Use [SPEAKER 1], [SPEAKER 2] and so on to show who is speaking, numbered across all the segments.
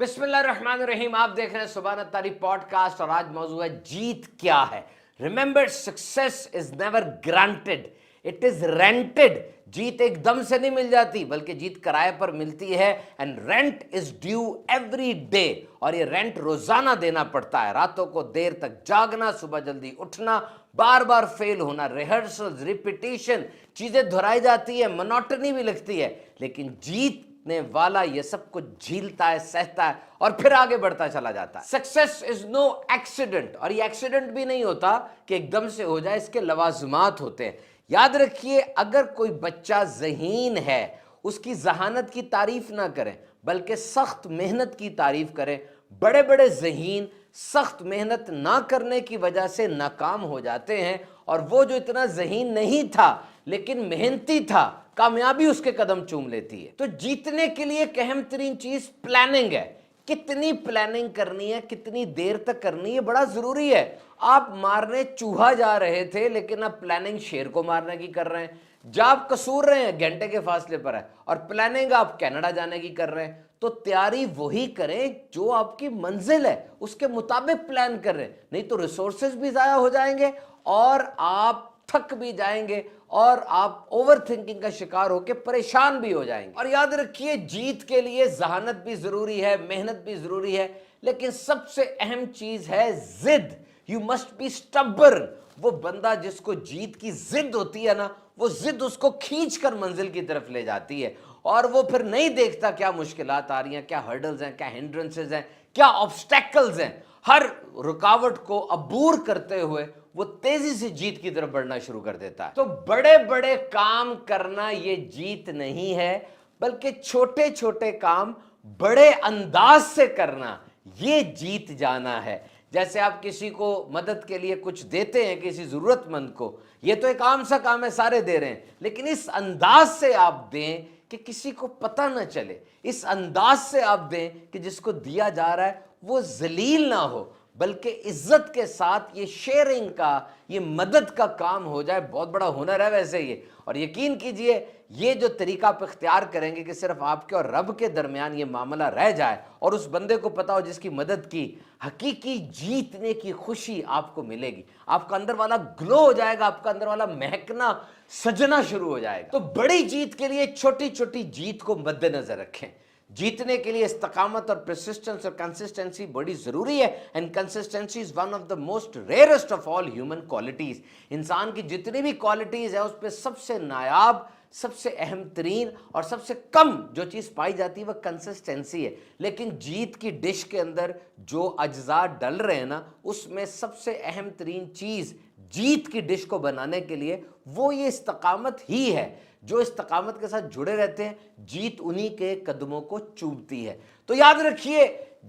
[SPEAKER 1] बिस्मिल्लाहिर्रहमानिर्रहीम। आप देख रहे हैं सुभान तारीख पॉडकास्ट और आज मौजूद है जीत क्या है। Remember, success is never granted, it is rented. जीत एकदम से नहीं मिल जाती बल्कि जीत किराए पर मिलती है। And rent is due every day, और ये रेंट रोजाना देना पड़ता है। रातों को देर तक जागना, सुबह जल्दी उठना, बार बार फेल होना, रिहर्सल्स, रिपीटिशन, चीजें दोहराई जाती है, मोनोटनी भी लगती है, लेकिन जीतने वाला ये सब कुछ झीलता है, सहता है और फिर आगे बढ़ता चला जाता है। सक्सेस इज नो एक्सीडेंट, और ये एक्सीडेंट भी नहीं होता कि एकदम से हो जाए, इसके लवाजमात होते हैं। याद रखिए, अगर कोई बच्चा ज़हीन है, उसकी जहानत की तारीफ ना करें बल्कि सख्त मेहनत की तारीफ करें। बड़े बड़े ज़हीन सख्त मेहनत ना करने की वजह से नाकाम हो जाते हैं, और वो जो इतना ज़हीन नहीं था लेकिन मेहनती था, कामयाबी उसके कदम चूम लेती है। तो जीतने के लिए एक अहम तरीन चीज प्लानिंग है। कितनी प्लानिंग करनी है, कितनी देर तक करनी है, बड़ा जरूरी है। आप मारने चूहा जा रहे थे लेकिन अब प्लानिंग शेर को मारने की कर रहे हैं। जब आप कसूर रहे हैं घंटे के फासले पर है, और प्लानिंग आप कनाडा जाने की कर रहे हैं। तो तैयारी वही करें जो आपकी मंजिल है, उसके मुताबिक प्लान कर रहे हैं, नहीं तो रिसोर्सेज भी ज़ाया हो जाएंगे और आप थक भी जाएंगे और आप ओवर थिंकिंग का शिकार होकर परेशान भी हो जाएंगे। और याद रखिए, जीत के लिए जहानत भी जरूरी है, मेहनत भी जरूरी है, लेकिन सबसे अहम चीज है जिद। You must be stubborn. वो बंदा जिसको जीत की जिद होती है ना, वो जिद उसको खींच कर मंजिल की तरफ ले जाती है, और वो फिर नहीं देखता क्या मुश्किलात आ रही हैं, क्या हर्डल्स हैं, क्या हिंड्रेंसेस हैं, क्या ऑब्स्टेकल्स हैं। हर रुकावट को अबूर करते हुए वो तेजी से जीत की तरफ बढ़ना शुरू कर देता है। तो बड़े बड़े काम करना ये जीत नहीं है, बल्कि छोटे छोटे काम बड़े अंदाज से करना ये जीत जाना है। जैसे आप किसी को मदद के लिए कुछ देते हैं, किसी जरूरतमंद को, ये तो एक आम सा काम है, सारे दे रहे हैं, लेकिन इस अंदाज से आप दें कि किसी को पता ना चले, इस अंदाज से आप दें कि जिसको दिया जा रहा है वो जलील ना हो, बल्कि इज्जत के साथ ये शेयरिंग का, ये मदद का काम हो जाए। बहुत बड़ा हुनर है वैसे ये। और यकीन कीजिए, ये जो तरीका आप इख्तियार करेंगे कि सिर्फ आपके और रब के दरमियान ये मामला रह जाए और उस बंदे को पता हो जिसकी मदद की, हकीकी जीतने की खुशी आपको मिलेगी। आपका अंदर वाला ग्लो हो जाएगा, आपका अंदर वाला महकना, सजना शुरू हो जाएगा। तो बड़ी जीत के लिए छोटी छोटी जीत को मद्देनजर रखें। जीतने के लिए इस्तकामत और परसिस्टेंस और कंसिस्टेंसी बड़ी जरूरी है। And consistency is one of the most rarest of all human qualities. इंसान की जितनी भी क्वालिटीज है, उस पर सबसे नायाब, सबसे अहम तरीन और सबसे कम जो चीज पाई जाती है वह कंसिस्टेंसी है। लेकिन जीत की डिश के अंदर जो अज्जा डल रहे हैं ना, उसमें सबसे अहम तरीन चीज जीत की डिश को बनाने के लिए वो ये इस्तकामत ही है। जो इस्तकामत के साथ जुड़े रहते हैं, जीत उन्हीं के कदमों को चूमती है। तो याद रखिए,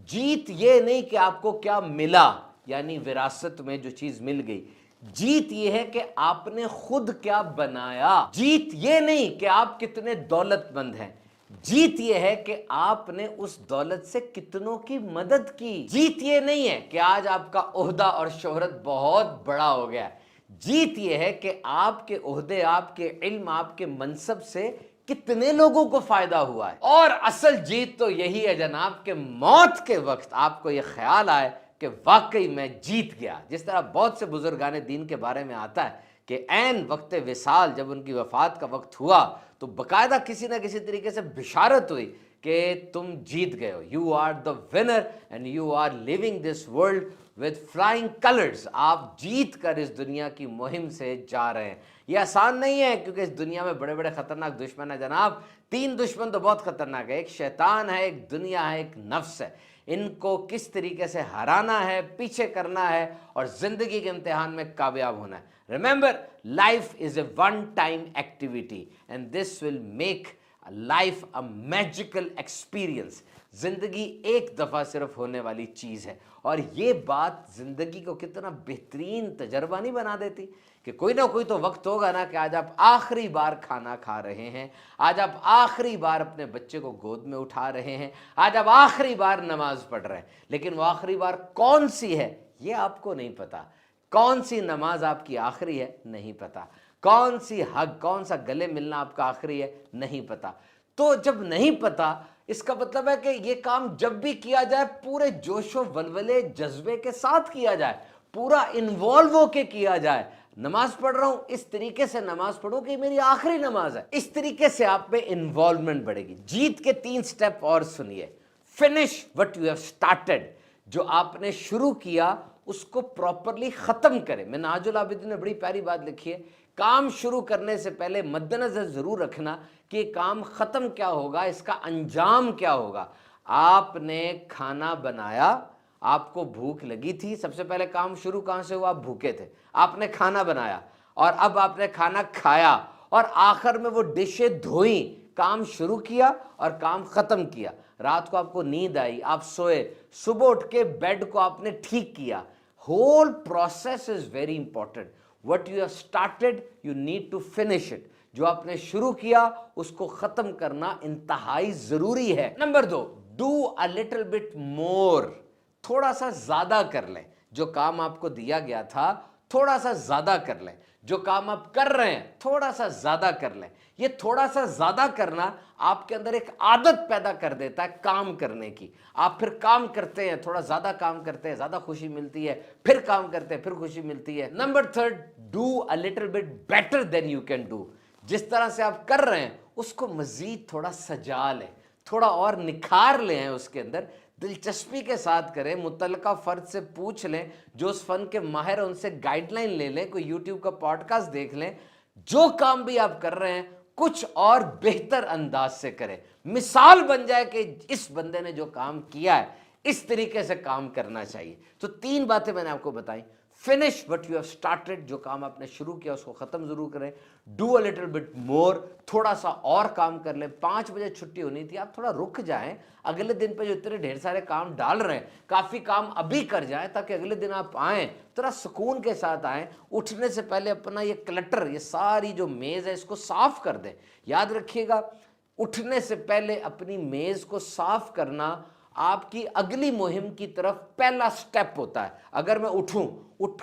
[SPEAKER 1] जीत ये नहीं कि आपको क्या मिला, यानी विरासत में जो चीज मिल गई। जीत ये है कि आपने खुद क्या बनाया। जीत ये नहीं कि आप कितने दौलतमंद हैं। जीत ये है कि आपने उस दौलत से कितनों की मदद की। जीत ये नहीं है कि आज आपका ओहदा और शोहरत बहुत बड़ा हो गया है। जीत ये है कि आपके ओहदे, आपके इल्म, आपके मनसब से कितने लोगों को फायदा हुआ है। और असल जीत तो यही है जनाब, कि मौत के वक्त आपको यह ख्याल आए कि वाकई मैं जीत गया। जिस तरह बहुत से बुजुर्गाने दीन के बारे में आता है कि ऐन वक्त विसाल, जब उनकी वफात का वक्त हुआ, तो बाकायदा किसी ना किसी तरीके से बिशारत हुई कि तुम जीत गए हो, you are the winner and you are living this world with flying colours. आप जीत कर इस दुनिया की मुहिम से जा रहे हैं। ये आसान नहीं है, क्योंकि इस दुनिया में बड़े बड़े खतरनाक दुश्मन है जनाब। 3 दुश्मन तो बहुत खतरनाक है, एक शैतान है, एक दुनिया है, एक नफ्स है। इनको किस तरीके से हराना है, पीछे करना है और जिंदगी के इम्तिहान में कामयाब होना है। Remember, life is a one time activity and this will make life a magical experience. जिंदगी एक दफा सिर्फ होने वाली चीज है, और ये बात जिंदगी को कितना बेहतरीन तजर्बा नहीं बना देती कि कोई ना कोई तो वक्त होगा ना कि आज आप आखिरी बार खाना खा रहे हैं, आज आप आखिरी बार अपने बच्चे को गोद में उठा रहे हैं, आज आप आखिरी बार नमाज पढ़ रहे हैं। लेकिन वो आखिरी बार कौन सी है ये आपको नहीं पता। कौन सी नमाज आपकी आखिरी है नहीं पता। कौन सी हक, कौन सा गले मिलना आपका आखिरी है नहीं पता। तो जब नहीं पता, इसका मतलब है कि ये काम जब भी किया जाए पूरे जोशो वलवले जज्बे के साथ किया जाए, पूरा इन्वॉल्व होके किया जाए। नमाज पढ़ रहा हूं, इस तरीके से नमाज पढ़ो कि मेरी आखिरी नमाज है। इस तरीके से आप में इन्वॉल्वमेंट बढ़ेगी। जीत के 3 स्टेप और सुनिए। Finish what you have started, जो आपने शुरू किया उसको प्रॉपरली खत्म करें। मिन्हाजुल आबिदीन ने बड़ी प्यारी बात लिखी है, काम शुरू करने से पहले मद्देनजर जरूर रखना कि काम खत्म क्या होगा, इसका अंजाम क्या होगा। आपने खाना बनाया, आपको भूख लगी थी, सबसे पहले काम शुरू कहां से हुआ? आप भूखे थे, आपने खाना बनाया और अब आपने खाना खाया और आखिर में वो डिशें धोई, काम शुरू किया और काम खत्म किया। रात को आपको नींद आई, आप सोए, सुबह उठ के बेड को आपने ठीक किया। Whole process is very important. What you have started you need to finish it. जो आपने शुरू किया उसको खत्म करना इंतहाई जरूरी है। Number 2, do a little bit more, थोड़ा सा ज्यादा कर लें। जो काम आपको दिया गया था थोड़ा सा ज्यादा कर लें। जो काम आप कर रहे हैं थोड़ा सा ज्यादा कर लें। ये थोड़ा सा ज्यादा करना आपके अंदर एक आदत पैदा कर देता है काम करने की। आप फिर काम करते हैं, थोड़ा ज्यादा काम करते हैं, ज्यादा खुशी मिलती है, फिर काम करते हैं, फिर खुशी मिलती है। Number 3, do a little bit better than you can do. जिस तरह से आप कर रहे हैं उसको मजीद थोड़ा सजा लें, थोड़ा और निखार लें, उसके अंदर दिलचस्पी के साथ करें। मुतल्लिका फर्द से पूछ लें, जो उस फन के माहिर हैं उनसे गाइडलाइन ले लें, कोई यूट्यूब का पॉडकास्ट देख लें। जो काम भी आप कर रहे हैं कुछ और बेहतर अंदाज से करें। मिसाल बन जाए कि इस बंदे ने जो काम किया है इस तरीके से काम करना चाहिए। तो 3 बातें मैंने आपको बताई। Finish what you have started, जो काम आपने शुरू किया उसको खत्म जरूर करें। Do a little bit more, थोड़ा सा और काम कर लें। 5 बजे छुट्टी होनी थी, आप थोड़ा रुक जाएं। अगले दिन पे जो इतने ढेर सारे काम डाल रहे हैं, काफी काम अभी कर जाएं ताकि अगले दिन आप आएं थोड़ा सुकून के साथ आएं। उठने से पहले अपना ये क्लटर, ये सारी जो मेज है इसको साफ कर दें। याद रखिएगा, उठने से पहले अपनी मेज को साफ करना आपकी अगली मुहिम की तरफ पहला स्टेप होता है। अगर मैं उठ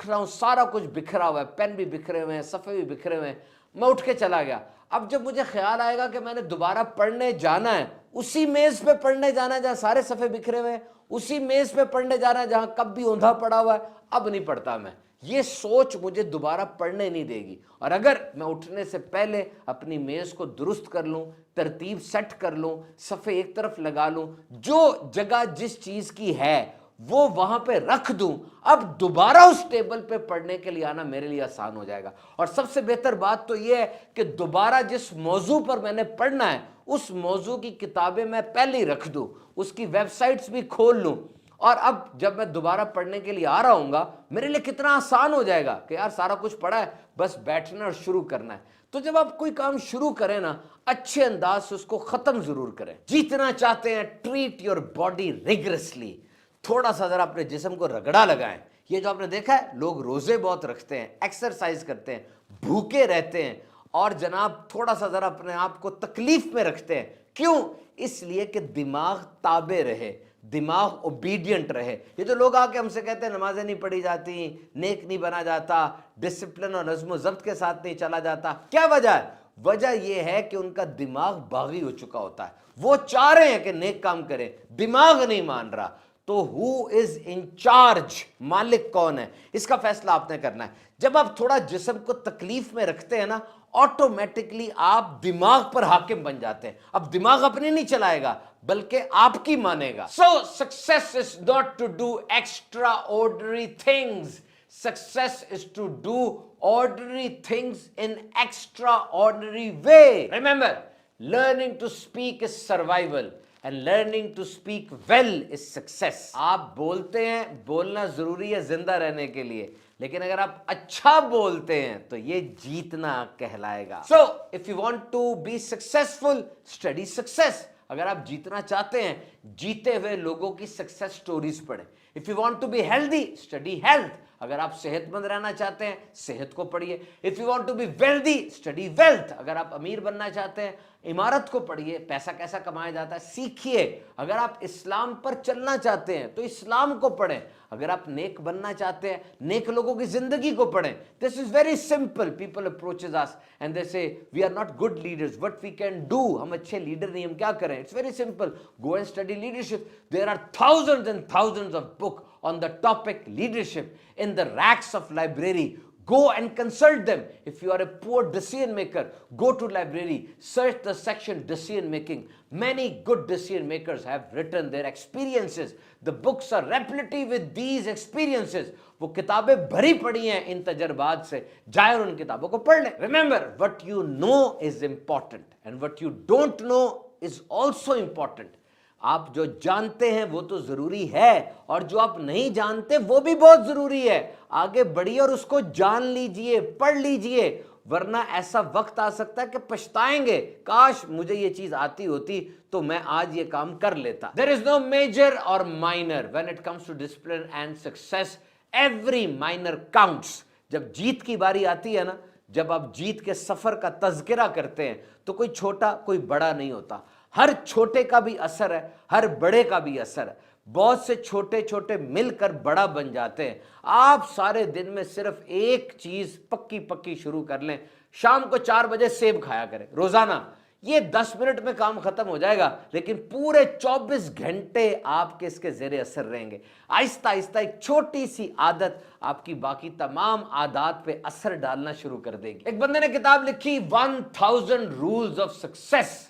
[SPEAKER 1] रहा हूं, सारा कुछ बिखरा हुआ है, पेन भी बिखरे हुए हैं, सफ़े भी बिखरे हुए हैं, मैं उठ के चला गया। अब जब मुझे ख्याल आएगा कि मैंने दोबारा पढ़ने जाना है, उसी मेज पे पढ़ने जाना है जहां सारे सफ़े बिखरे हुए हैं, उसी मेज पे पढ़ने जाना है जहां कब भी औंधा पड़ा हुआ है, अब नहीं पढ़ता मैं। ये सोच मुझे दोबारा पढ़ने नहीं देगी। और अगर मैं उठने से पहले अपनी मेज को दुरुस्त कर लूं, तरतीब सेट कर लूं, सफ़े एक तरफ लगा लूं, जो जगह जिस चीज की है वो वहां पे रख दूं, अब दोबारा उस टेबल पे पढ़ने के लिए आना मेरे लिए आसान हो जाएगा। और सबसे बेहतर बात तो यह है कि दोबारा जिस मौजू पर मैंने पढ़ना है उस मौजू की किताबें मैं पहले ही रख दूं, उसकी वेबसाइट्स भी खोल लूं, और अब जब मैं दोबारा पढ़ने के लिए आ रहा हूंगा मेरे लिए कितना आसान हो जाएगा कि यार सारा कुछ पढ़ा है, बस बैठना और शुरू करना है। तो जब आप कोई काम शुरू करें ना, अच्छे अंदाज से उसको खत्म जरूर करें। जीतना चाहते हैं, ट्रीट योर बॉडी रिगरसली। थोड़ा सा जरा अपने जिस्म को रगड़ा लगाएं। ये जो आपने देखा है, लोग रोजे बहुत रखते हैं, एक्सरसाइज करते हैं, भूखे रहते हैं, और जनाब थोड़ा सा जरा अपने आप को तकलीफ में रखते हैं। क्यों? इसलिए कि दिमाग ताबे रहे, दिमाग ओबीडियंट रहे। ये जो लोग आके हमसे कहते हैं नमाजें नहीं पढ़ी जाती, नेक नहीं बना जाता, डिसिप्लिन और नज़्म ज़ब्त के साथ नहीं चला जाता, क्या वजह है? वजह यह है कि उनका दिमाग बागी हो चुका होता है। वो चाह रहे हैं कि नेक काम करें, दिमाग नहीं मान रहा। तो हु इज इन चार्ज, मालिक कौन है, इसका फैसला आपने करना है। जब आप थोड़ा जिस्म को तकलीफ में रखते हैं ना, ऑटोमेटिकली आप दिमाग पर हाकिम बन जाते हैं। अब दिमाग अपने नहीं चलाएगा बल्कि आपकी मानेगा। So success is not to do extraordinary things, success is to do ordinary things in extraordinary way. Remember, learning to speak is survival and learning to speak well is success. आप बोलते हैं, बोलना जरूरी है जिंदा रहने के लिए, लेकिन अगर आप अच्छा बोलते हैं तो ये जीतना कहलाएगा। So if you want to be successful, study success. अगर आप जीतना चाहते हैं, जीते हुए लोगों की सक्सेस स्टोरीज पढ़ें। If you want to be healthy, study health. अगर आप सेहतमंद रहना चाहते हैं, सेहत को पढ़िए। If you want to be wealthy, study wealth. अगर आप अमीर बनना चाहते हैं, इमारत को पढ़िए, पैसा कैसा कमाया जाता है सीखिए। अगर आप इस्लाम पर चलना चाहते हैं तो इस्लाम को पढ़ें। अगर आप नेक बनना चाहते हैं, नेक लोगों की जिंदगी को पढ़ें। This is very simple. People approaches us and they say we are not good leaders, what we can do. हम अच्छे लीडर नहीं, हम क्या करें? It's very simple, go and study leadership. There are thousands and thousands of book on the topic leadership in the racks of library. Go and consult them. If you are a poor decision maker, go to library, search the section decision making. Many good decision makers have written their experiences. The books are replete with these experiences. वो किताबें भरी पड़ी हैं इन तजर्बात से, जाए और उन किताबों को पढ़ लें। Remember, what you know is important and what you don't know is also important. आप जो जानते हैं वो तो जरूरी है, और जो आप नहीं जानते वो भी बहुत जरूरी है। आगे बढ़िए और उसको जान लीजिए, पढ़ लीजिए, वरना ऐसा वक्त आ सकता है कि पछताएंगे, काश मुझे ये चीज आती होती तो मैं आज ये काम कर लेता। देयर इज नो मेजर और minor when it comes to discipline and success. Every minor counts. जब जीत की बारी आती है ना, जब आप जीत के सफर का तज़किरा करते हैं तो कोई छोटा कोई बड़ा नहीं होता। हर छोटे का भी असर है, हर बड़े का भी असर है। बहुत से छोटे छोटे मिलकर बड़ा बन जाते हैं। आप सारे दिन में सिर्फ एक चीज पक्की पक्की शुरू कर लें, शाम को 4 बजे सेब खाया करें रोजाना। ये 10 मिनट में काम खत्म हो जाएगा, लेकिन पूरे 24 घंटे आपके इसके जेरे असर रहेंगे। आहिस्ता आहिस्ता एक छोटी सी आदत आपकी बाकी तमाम आदत पे असर डालना शुरू कर देगी। एक बंदे ने किताब लिखी 1000 रूल्स ऑफ सक्सेस,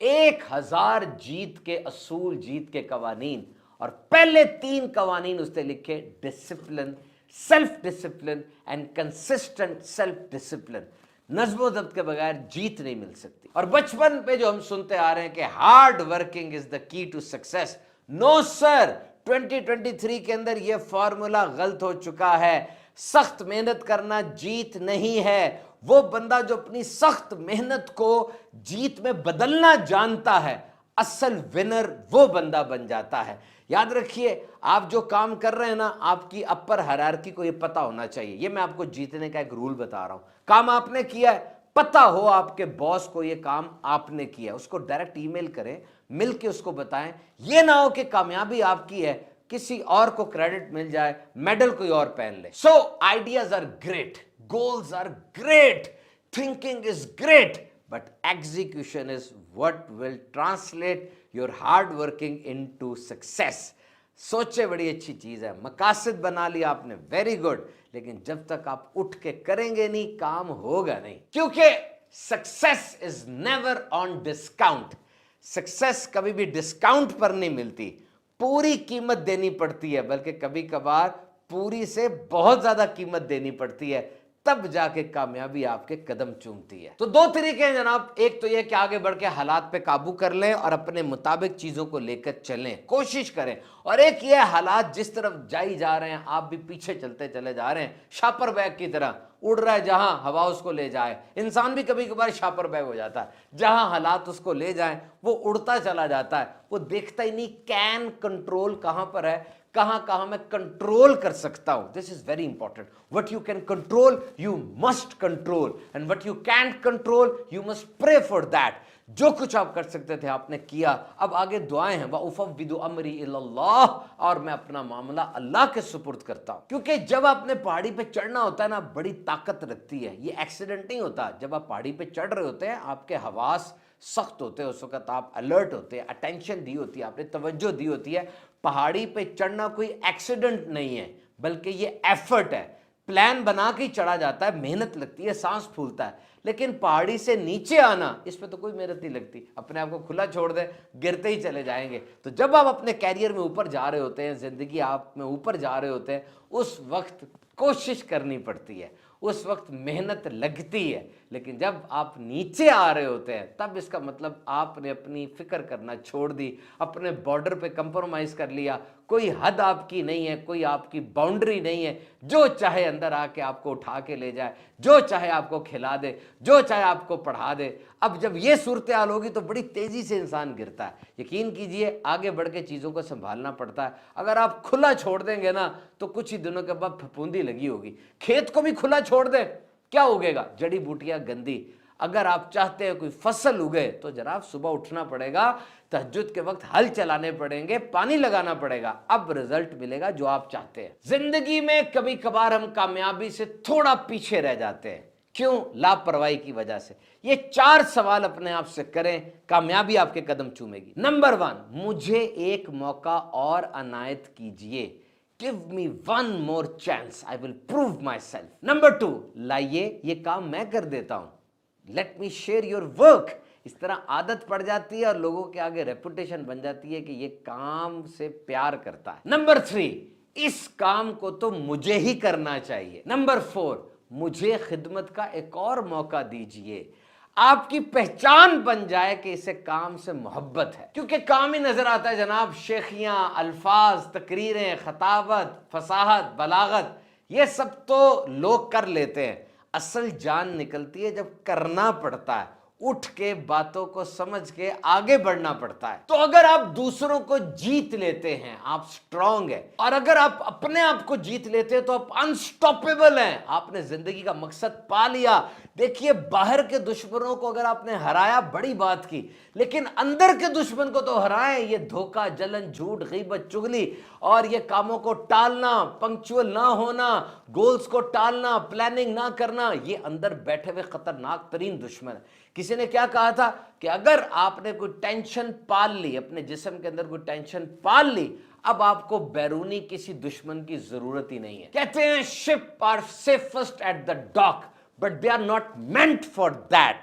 [SPEAKER 1] 1000 जीत के असूल, जीत के कवानीन। और पहले 3 कवानीन उसने लिखे, discipline, self discipline and consistent self discipline. नज़्म ज़ब्त के बगैर जीत नहीं मिल सकती। और बचपन पे जो हम सुनते आ रहे हैं कि hard working is the key to success, no sir, 2023 के अंदर यह फॉर्मूला गलत हो चुका है। सख्त मेहनत करना जीत नहीं है। वो बंदा जो अपनी सख्त मेहनत को जीत में बदलना जानता है, असल विनर वो बंदा बन जाता है। याद रखिए, आप जो काम कर रहे हैं ना, आपकी अपर हायरार्की को ये पता होना चाहिए। ये मैं आपको जीतने का एक रूल बता रहा हूं। काम आपने किया है, पता हो आपके बॉस को ये काम आपने किया है, उसको डायरेक्ट ईमेल करें, मिलके उसको बताएं। ये ना हो कि कामयाबी आपकी है, किसी और को क्रेडिट मिल जाए, मेडल कोई और पहन ले। So ideas are great, goals are great, thinking is great, but execution is what will translate your hard working into success. सोचे बड़ी अच्छी चीज है, मकासद बना लिया आपने, वेरी गुड, लेकिन जब तक आप उठ के करेंगे नहीं, काम होगा नहीं। क्योंकि success is never on discount. Success कभी भी डिस्काउंट पर नहीं मिलती, पूरी कीमत देनी पड़ती है, बल्कि कभी कभार पूरी से बहुत ज्यादा कीमत देनी पड़ती है, तब जाके कामयाबी आपके कदम चूमती है। तो 2 तरीके हैं जनाब। एक तो यह कि आगे बढ़ के हालात पे काबू कर लें और अपने मुताबिक चीजों को लेकर चलें, कोशिश करें। और एक ये हालात जिस तरफ जाई जा रहे हैं, आप भी पीछे चलते चले जा रहे हैं, शापर बैग की तरह उड़ रहा है, जहां हवा उसको ले जाए। इंसान भी कभी कभार शापर बैग हो जाता है, जहां हालात उसको ले जाएं वो उड़ता चला जाता है। वो देखता ही नहीं कैन कंट्रोल कहां पर है, कहां कहां मैं कंट्रोल कर सकता हूं। This is very important. What you can control you must control, and what you can't control you must pray for that. जो कुछ आप कर सकते थे आपने किया, अब आगे दुआएं हैं। वउफ़व्विदु अमरी इलल्लाह, और मैं अपना मामला अल्लाह के सुपुर्द करता हूं। क्योंकि जब आपने पहाड़ी पे चढ़ना होता है ना, बड़ी ताकत रखती है, ये एक्सीडेंट नहीं होता। जब आप पहाड़ी पे चढ़ रहे होते हैं, आपके हवास सख्त होते हैं, उस वक्त आप अलर्ट होते हैं, अटेंशन दी होती है, आपने तवज्जो दी होती है। पहाड़ी पे चढ़ना कोई एक्सीडेंट नहीं है, बल्कि ये एफर्ट है। प्लान बना के चढ़ा जाता है, मेहनत लगती है, सांस फूलता है। लेकिन पहाड़ी से नीचे आना, इस पे तो कोई मेहनत नहीं लगती, अपने आप को खुला छोड़ दे, गिरते ही चले जाएंगे। तो जब आप अपने कैरियर में ऊपर जा रहे होते हैं, जिंदगी आप में ऊपर जा रहे होते हैं, उस वक्त कोशिश करनी पड़ती है, उस वक्त मेहनत लगती है। लेकिन जब आप नीचे आ रहे होते हैं तब इसका मतलब आपने अपनी फिक्र करना छोड़ दी, अपने बॉर्डर पे कंप्रोमाइज कर लिया। कोई हद आपकी नहीं है, कोई आपकी बाउंड्री नहीं है। जो चाहे अंदर आके आपको उठा के ले जाए, जो चाहे आपको खिला दे, जो चाहे आपको पढ़ा दे। अब जब ये सूरत हाल होगी तो बड़ी तेजी से इंसान गिरता है। यकीन कीजिए आगे बढ़ के चीज़ों को संभालना पड़ता है। अगर आप खुला छोड़ देंगे ना तो कुछ ही दिनों के बाद फफूंदी लगी होगी। खेत को भी खुला छोड़ दें, क्या उगेगा? जड़ी बूटियां गंदी। अगर आप चाहते हैं कोई फसल उगे तो जनाब सुबह उठना पड़ेगा, तहज्जुद के वक्त हल चलाने पड़ेंगे, पानी लगाना पड़ेगा, अब रिजल्ट मिलेगा जो आप चाहते हैं। जिंदगी में कभी कभार हम कामयाबी से थोड़ा पीछे रह जाते हैं। क्यों? लापरवाही की वजह से। ये 4 सवाल अपने आप से करें, कामयाबी आपके कदम चूमेगी। नंबर 1, मुझे एक मौका और अनायत कीजिए। Give me one more chance, I will prove myself. Number 2, लाइए ये काम मैं कर देता हूं। Let me share your work. इस तरह आदत पड़ जाती है और लोगों के आगे रेपुटेशन बन जाती है कि ये काम से प्यार करता है। नंबर 3, इस काम को तो मुझे ही करना चाहिए। नंबर 4, मुझे खिदमत का एक और मौका दीजिए। आपकी पहचान बन जाए कि इसे काम से मोहब्बत है, क्योंकि काम ही नजर आता है जनाब। शेखियां, अल्फाज, तकरीरें, खताबत, फसाहत, बलागत, ये सब तो लोग कर लेते हैं। असल जान निकलती है जब करना पड़ता है, उठ के बातों को समझ के आगे बढ़ना पड़ता है। तो अगर आप दूसरों को जीत लेते हैं आप स्ट्रांग है, और अगर आप अपने आप को जीत लेते हैं तो आप अनस्टॉपेबल हैं। आपने जिंदगी का मकसद पा लिया। देखिए, बाहर के दुश्मनों को अगर आपने हराया बड़ी बात की, लेकिन अंदर के दुश्मन को तो हराएं। ये धोखा, जलन, झूठ, गीबत, चुगली और ये कामों को टालना, पंक्चुअल ना होना, गोल्स को टालना, प्लानिंग ना करना, ये अंदर बैठे हुए खतरनाक तरीन दुश्मन है। किसी ने क्या कहा था कि अगर आपने कोई टेंशन पाल ली, अपने जिस्म के अंदर कोई टेंशन पाल ली, अब आपको बैरूनी किसी दुश्मन की जरूरत ही नहीं है। कहते हैं ship are safest at the dock but they are not meant for that.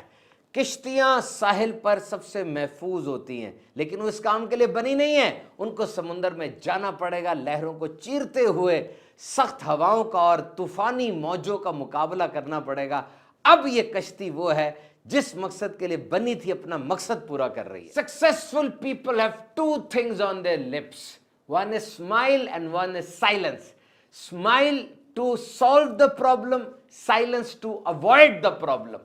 [SPEAKER 1] किश्तियां साहिल पर सबसे महफूज होती हैं, लेकिन वो इस काम के लिए बनी नहीं है। उनको समुंदर में जाना पड़ेगा, लहरों को चीरते हुए सख्त हवाओं का और तूफानी मौजों का मुकाबला करना पड़ेगा। अब ये कश्ती वो है जिस मकसद के लिए बनी थी, अपना मकसद पूरा कर रही है। Successful people have 2 things on their lips, one is smile and one is silence. Smile to solve the problem, silence to avoid the problem.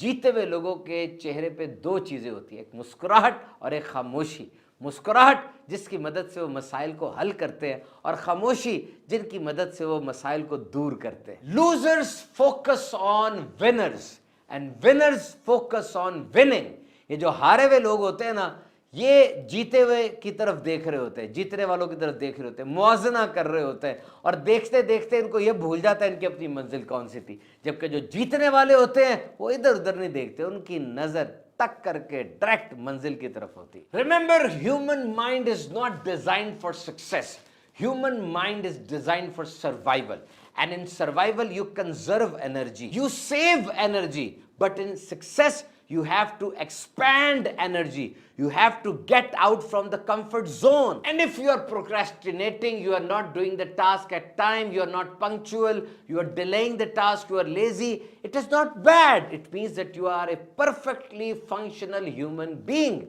[SPEAKER 1] जीते हुए लोगों के चेहरे पे 2 चीजें होती है, एक मुस्कुराहट और एक खामोशी। मुस्कुराहट जिसकी मदद से वो मसाइल को हल करते हैं, और खामोशी जिनकी मदद से वो मसाइल को दूर करते हैं। Losers focus on winners and winners focus on winning. ये जो हारे हुए लोग होते हैं ना, ये जीते हुए की तरफ देख रहे होते हैं, जीतने वालों की तरफ देख रहे होते हैं, मुआवजना कर रहे होते हैं, और देखते देखते इनको ये भूल जाता है इनकी अपनी मंजिल कौन सी थी। जबकि जो जीतने वाले होते हैं वो इधर उधर नहीं देखते, उनकी नजर टक करके डायरेक्ट मंजिल की तरफ होती। Remember, human mind is not designed for success, human mind is designed for survival. And in survival, you conserve energy, you save energy. But in success, you have to expand energy. You have to get out from the comfort zone. And if you are procrastinating, you are not doing the task at time, you are not punctual, you are delaying the task, you are lazy, it is not bad. It means that you are a perfectly functional human being.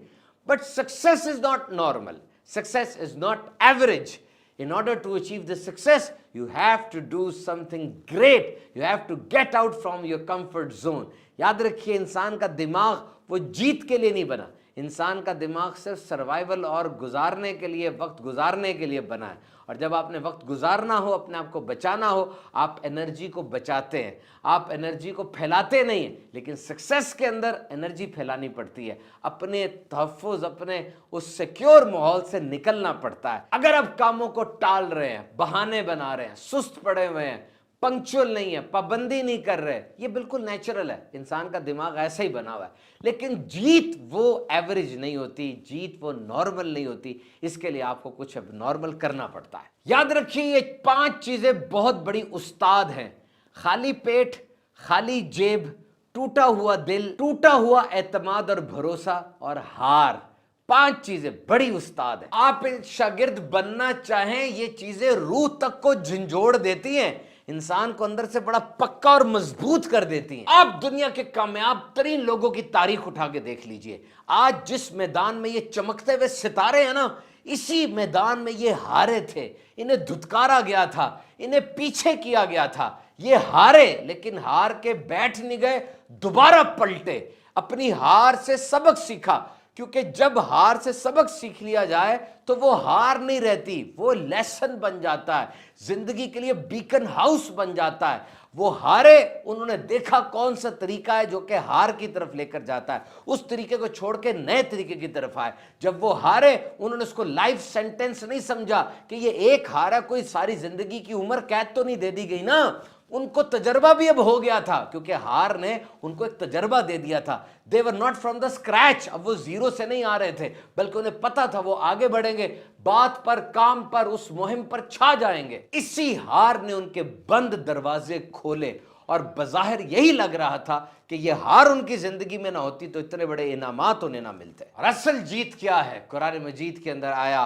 [SPEAKER 1] But success is not normal. Success is not average. In order to achieve this success, you have to do something great. You have to get out from your comfort zone. याद रखिए, इंसान का दिमाग वो जीत के लिए नहीं बना। इंसान का दिमाग सिर्फ सर्वाइवल और गुजारने के लिए, वक्त गुजारने के लिए बना है। और जब आपने वक्त गुजारना हो, अपने आप को बचाना हो, आप एनर्जी को बचाते हैं, आप एनर्जी को फैलाते नहीं हैं। लेकिन सक्सेस के अंदर एनर्जी फैलानी पड़ती है, अपने तहफ़्फ़ुज़, अपने उस सिक्योर माहौल से निकलना पड़ता है। अगर आप कामों को टाल रहे हैं, बहाने बना रहे हैं, सुस्त पड़े हुए हैं, पंक्चुअल नहीं है, पाबंदी नहीं कर रहे, ये बिल्कुल नेचुरल है, इंसान का दिमाग ऐसा ही बना हुआ है। लेकिन जीत वो एवरेज नहीं होती, जीत वो नॉर्मल नहीं होती। इसके लिए आपको कुछ अब नॉर्मल करना पड़ता है। याद रखिए, ये 5 चीजें बहुत बड़ी उस्ताद हैं। खाली पेट, खाली जेब, टूटा हुआ दिल, टूटा हुआ एतमाद और भरोसा, और हार। 5 चीजें बड़ी उस्ताद है। आप इन शागिर्द बनना चाहें, ये चीजें रूह तक को झंझोड़ देती हैं। इंसान को अंदर से बड़ा पक्का और मजबूत कर देती हैं। आप दुनिया के कामयाब तरीन लोगों की तारीख उठा के देख लीजिए, आज जिस मैदान में ये चमकते हुए सितारे हैं ना, इसी मैदान में ये हारे थे, इन्हें धुतकारा गया था, इन्हें पीछे किया गया था, ये हारे, लेकिन हार के बैठ नहीं गए, दोबारा पलटे, अपनी हार से सबक सीखा। क्योंकि जब हार से सबक सीख लिया जाए तो वो हार नहीं रहती, वो लेसन बन जाता है, जिंदगी के लिए बीकन हाउस बन जाता है। वो हारे, उन्होंने देखा कौन सा तरीका है जो कि हार की तरफ लेकर जाता है, उस तरीके को छोड़ के नए तरीके की तरफ आए। जब वो हारे, उन्होंने उसको लाइफ सेंटेंस नहीं समझा कि ये एक हारा, कोई सारी जिंदगी की उम्र कैद तो नहीं दे दी गई ना। उनको तजर्बा भी अब हो गया था, क्योंकि हार ने उनको एक तजर्बा दे दिया था। They were not from the scratch, अब वो जीरो से नहीं आ रहे थे, बल्कि उन्हें पता था वो आगे बढ़ेंगे, बात पर, काम पर, उस मुहिम पर छा जाएंगे। इसी हार ने उनके बंद दरवाजे खोले, और बज़ाहिर यही लग रहा था कि ये हार उनकी जिंदगी में ना होती तो इतने बड़े इनामात उन्हें ना मिलते। और असल जीत क्या है? कुरान मजीद के अंदर आया,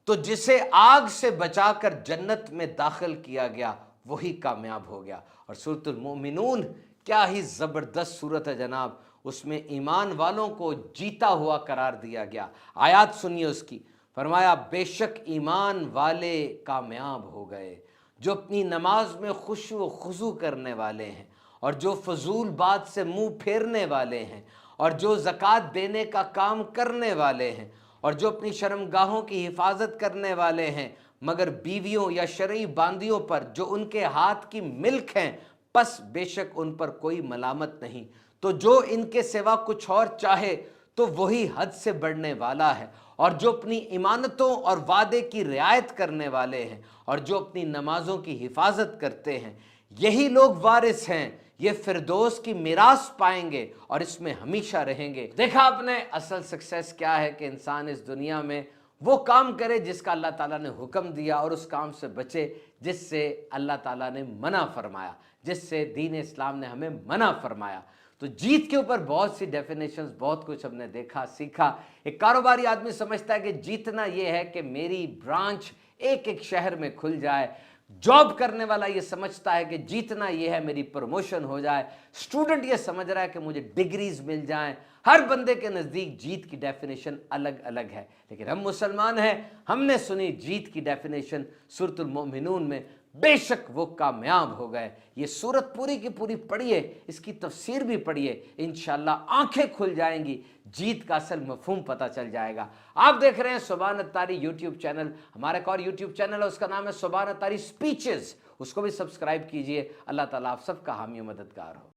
[SPEAKER 1] तो जिसे आग से बचाकर जन्नत में दाखिल किया गया वही कामयाब हो गया। और सूरतुल मोमिनून क्या ही ज़बरदस्त सूरत है जनाब, उसमें ईमान वालों को जीता हुआ करार दिया गया। आयत सुनिए उसकी, फरमाया बेशक ईमान वाले कामयाब हो गए जो अपनी नमाज में खुशू व खुजू करने वाले हैं, और जो फजूल बात से मुंह फेरने वाले हैं, और जो ज़कात देने का काम करने वाले हैं, और जो अपनी शर्मगाहों की हिफाजत करने वाले हैं, मगर बीवियों या शरई बांदियों पर जो उनके हाथ की मिल्क हैं, बस बेशक उन पर कोई मलामत नहीं। तो जो इनके सिवा कुछ और चाहे तो वही हद से बढ़ने वाला है, और जो अपनी इमानतों और वादे की रियायत करने वाले हैं, और जो अपनी नमाजों की हिफाजत करते हैं, यही लोग वारिस हैं, ये फिरदौस की मिरास पाएंगे और इसमें हमेशा रहेंगे। देखा आपने, असल सक्सेस क्या है कि इंसान इस दुनिया में वो काम करे जिसका अल्लाह ताला ने हुक्म दिया, और उस काम से बचे जिससे अल्लाह ताला ने मना फरमाया, जिससे दीन इस्लाम ने हमें मना फरमाया। तो जीत के ऊपर बहुत सी डेफिनेशंस, बहुत कुछ हमने देखा, सीखा। एक कारोबारी आदमी समझता है कि जीतना ये है कि मेरी ब्रांच एक एक शहर में खुल जाए। जॉब करने वाला ये समझता है कि जीतना ये है मेरी प्रमोशन हो जाए। स्टूडेंट ये समझ रहा है कि मुझे डिग्रीज मिल जाएं। हर बंदे के नज़दीक जीत की डेफिनेशन अलग अलग है, लेकिन हम मुसलमान हैं, हमने सुनी जीत की डेफिनेशन सूरतुल मोमिनून में, बेशक वो कामयाब हो गए। ये सूरत पूरी की पूरी पढ़िए, इसकी तफसीर भी पढ़िए, इंशाअल्लाह आंखें खुल जाएंगी, जीत का असल मफहूम पता चल जाएगा। आप देख रहे हैं सुभान अत्तारी यूट्यूब चैनल। हमारा एक और यूट्यूब चैनल है, उसका नाम है सुभान अत्तारी स्पीचेस, उसको भी सब्सक्राइब कीजिए। अल्लाह ताला आप सबका हामी मददगार हो।